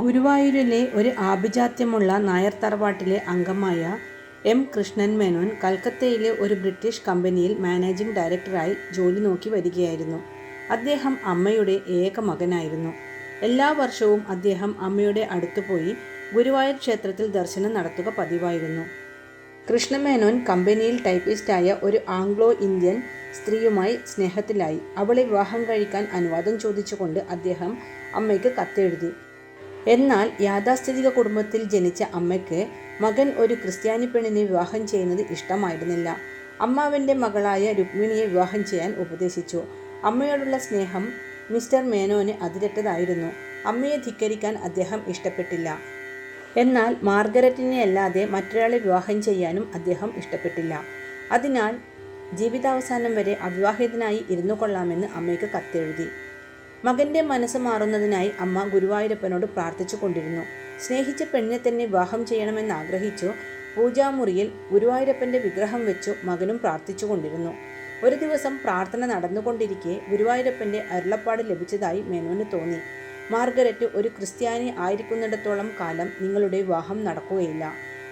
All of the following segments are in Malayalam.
ഗുരുവായൂരിലെ ഒരു ആഭിജാത്യമുള്ള നായർ തറവാട്ടിലെ അംഗമായ എം കൃഷ്ണൻ മേനോൻ കൽക്കത്തയിലെ ഒരു ബ്രിട്ടീഷ് കമ്പനിയിൽ മാനേജിംഗ് ഡയറക്ടറായി ജോലി നോക്കി വരികയായിരുന്നു. അദ്ദേഹം അമ്മയുടെ ഏക മകനായിരുന്നു. എല്ലാ വർഷവും അദ്ദേഹം അമ്മയുടെ അടുത്തുപോയി ഗുരുവായൂർ ക്ഷേത്രത്തിൽ ദർശനം നടത്തുക പതിവായിരുന്നു. കൃഷ്ണമേനോൻ കമ്പനിയിൽ ടൈപ്പിസ്റ്റായ ഒരു ആംഗ്ലോ ഇന്ത്യൻ സ്ത്രീയുമായി സ്നേഹത്തിലായി. അവളെ വിവാഹം കഴിക്കാൻ അനുവാദം ചോദിച്ചുകൊണ്ട് അദ്ദേഹം അമ്മയ്ക്ക് കത്തെഴുതി. എന്നാൽ യാഥാസ്ഥിതിക കുടുംബത്തിൽ ജനിച്ച അമ്മയ്ക്ക് മകൻ ഒരു ക്രിസ്ത്യാനി പെണ്ണിനെ വിവാഹം ചെയ്യുന്നത് ഇഷ്ടമായിരുന്നില്ല. അമ്മാവൻ്റെ മകളായ രുക്മിണിയെ വിവാഹം ചെയ്യാൻ ഉപദേശിച്ചു. അമ്മയോടുള്ള സ്നേഹം മിസ്റ്റർ മേനോന് അതിരറ്റതായിരുന്നു. അമ്മയെ ധിക്കരിക്കാൻ അദ്ദേഹം ഇഷ്ടപ്പെട്ടില്ല. എന്നാൽ മാർഗരറ്റിനെ അല്ലാതെ മറ്റൊരാളെ വിവാഹം ചെയ്യാനും അദ്ദേഹം ഇഷ്ടപ്പെട്ടില്ല. അതിനാൽ ജീവിതാവസാനം വരെ അവിവാഹിതനായി ഇരുന്നു കൊള്ളാമെന്ന് അമ്മയ്ക്ക് കത്തെഴുതി. മകൻ്റെ മനസ്സ് മാറുന്നതിനായി അമ്മ ഗുരുവായൂരപ്പനോട് പ്രാർത്ഥിച്ചു കൊണ്ടിരുന്നു. സ്നേഹിച്ച പെണ്ണിനെ തന്നെ വിവാഹം ചെയ്യണമെന്ന് ആഗ്രഹിച്ചു പൂജാമുറിയിൽ ഗുരുവായൂരപ്പൻ്റെ വിഗ്രഹം വെച്ചു മകനും പ്രാർത്ഥിച്ചു കൊണ്ടിരുന്നു. ഒരു ദിവസം പ്രാർത്ഥന നടന്നുകൊണ്ടിരിക്കെ ഗുരുവായൂരപ്പൻ്റെ അരുളപ്പാട് ലഭിച്ചതായി മേനോന് തോന്നി. മാർഗരറ്റ് ഒരു ക്രിസ്ത്യാനി ആയിരിക്കുന്നിടത്തോളം കാലം നിങ്ങളുടെ വിവാഹം നടക്കുകയില്ല.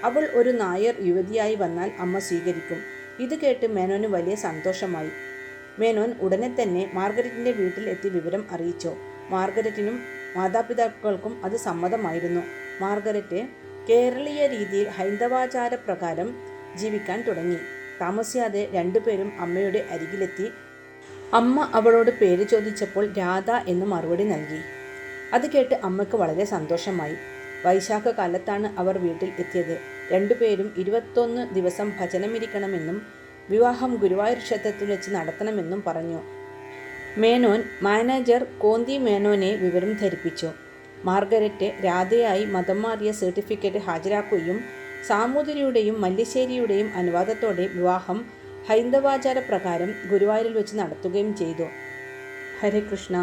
അവൾ ഒരു നായർ യുവതിയായി വന്നാൽ അമ്മ സ്വീകരിക്കും. ഇത് കേട്ട് മേനോന് വലിയ സന്തോഷമായി. മേനോൻ ഉടനെ തന്നെ മാർഗരറ്റിൻ്റെ വീട്ടിൽ എത്തി വിവരം അറിയിച്ചു. മാർഗരറ്റിനും മാതാപിതാക്കൾക്കും അത് സമ്മതമായിരുന്നു. മാർഗരറ്റ് കേരളീയ രീതിയിൽ ഹൈന്ദവാചാര പ്രകാരം ജീവിക്കാൻ തുടങ്ങി. താമസിയാതെ രണ്ടുപേരും അമ്മയുടെ അരികിലെത്തി. അമ്മ അവളോട് പേര് ചോദിച്ചപ്പോൾ രാധ എന്ന് മറുപടി നൽകി. അത് കേട്ട് അമ്മയ്ക്ക് വളരെ സന്തോഷമായി. വൈശാഖ കാലത്താണ് അവർ വീട്ടിൽ എത്തിയത്. രണ്ടുപേരും 21 ദിവസം ഭജനമിരിക്കണമെന്നും വിവാഹം ഗുരുവായൂർ ക്ഷേത്രത്തിൽ വെച്ച് നടത്തണമെന്നും പറഞ്ഞു. മേനോൻ മാനേജർ കോന്തി മേനോനെ വിവരം ധരിപ്പിച്ചു. മാർഗരറ്റ് രാധയായി മതം മാറിയ സർട്ടിഫിക്കറ്റ് ഹാജരാക്കുകയും സാമൂതിരിയുടെയും മല്ലിശ്ശേരിയുടെയും അനുവാദത്തോടെ വിവാഹം ഹൈന്ദവാചാര പ്രകാരം ഗുരുവായൂരിൽ വെച്ച് നടത്തുകയും ചെയ്തു. ഹരേ കൃഷ്ണ.